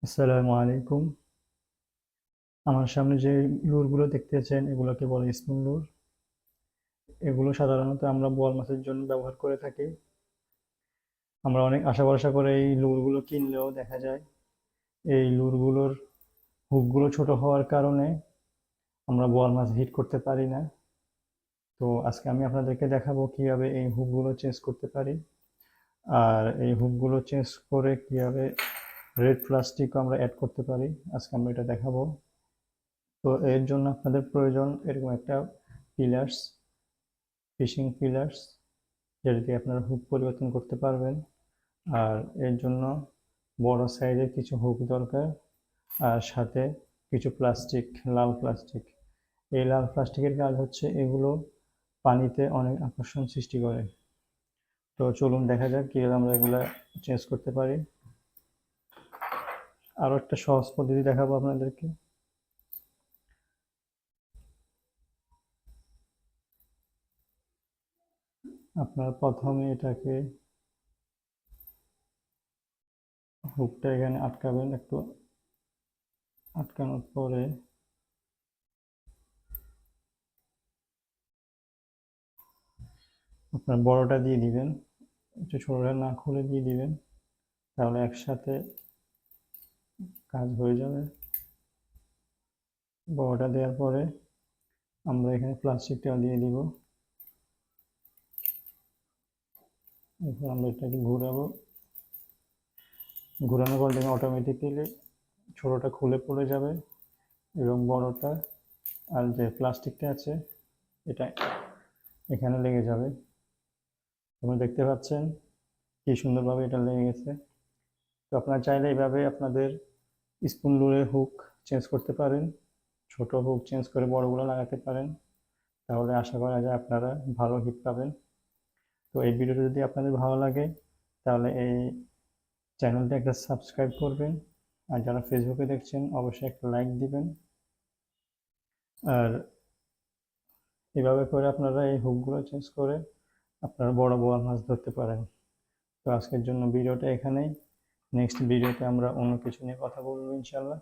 আসসালামু আলাইকুম। আমার সামনে যে লুরগুলো দেখতেছেন এগুলোকে বলে স্পুন লুর। এগুলো সাধারণত আমরা বোয়াল মাছের জন্য ব্যবহার করে থাকি। আমরা অনেক আশা ভরসা করে এই লুরগুলো কিনলেও দেখা যায় এই লুরগুলোর হুকগুলো ছোট হওয়ার কারণে আমরা বোয়াল মাছ হিট করতে পারি না। তো আজকে আমি আপনাদেরকে দেখাবো কিভাবে এই হুকগুলো চেঞ্জ করতে পারি, আর এই হুকগুলো চেঞ্জ করে কিভাবে রেড প্লাস্টিকও আমরা অ্যাড করতে পারি। আজকে আমরা এটা দেখাবো। তো এর জন্য আপনাদের প্রয়োজন এরকম একটা পিলার্স, ফিশিং পিলার্স, যেটা দিয়ে আপনারা হুক পরিবর্তন করতে পারবেন। আর এর জন্য বড় সাইজের কিছু হুক দরকার, আর সাথে কিছু প্লাস্টিক, লাল প্লাস্টিক। এই লাল প্লাস্টিকের কাজ হচ্ছে এগুলো পানিতে অনেক আকর্ষণ সৃষ্টি করে। তো চলুন দেখা যাক কীভাবে আমরা এগুলা চেঞ্জ করতে পারি। আরও একটা সহজ পদ্ধতি দেখাবো আপনাদেরকে। আপনারা প্রথমে এটাকে, হুকটা এখানে আটকাবেন, একটু আটকানোর পরে আপনার বড়টা দিয়ে দিবেন, একটু ছোটটা না খুলে দিয়ে দিবেন, তাহলে একসাথে কাজ হয়ে যাবে। বড়টা দেওয়ার পরে আমরা এখানে প্লাস্টিকটা দিয়ে দিব। এরপর আমরা এটাকে ঘোরাবো। ঘোরানোর পর দেখবেন অটোমেটিক্যালি ছোটোটা খুলে পড়ে যাবে এবং বড়টা আর যে প্লাস্টিকটা আছে এটা এখানে লেগে যাবে। আপনারা দেখতে পাচ্ছেন কি সুন্দরভাবে এটা লেগে গেছে। তো আপনারা চাইলে এইভাবে আপনাদের স্পুন লুরের হুক চেঞ্জ করতে পারেন, ছোট হুক চেঞ্জ করে বড়গুলো লাগাতে পারেন। তাহলে আশা করা যায় আপনারা ভালো হিট পাবেন। তো এই ভিডিওটা যদি আপনাদের ভালো লাগে তাহলে এই চ্যানেলটা একটা সাবস্ক্রাইব করবেন, আর যারা ফেসবুকে দেখছেন অবশ্যই একটা লাইক দিবেন। আর এভাবে করে আপনারা এই হুকগুলো চেঞ্জ করে আপনারা বড় বড় মাছ ধরতে পারেন। তো আজকের জন্য ভিডিওটা এখানেই। নেক্সট ভিডিওতে আমরা অন্য কিছু নিয়ে কথা বলবো ইনশাল্লাহ।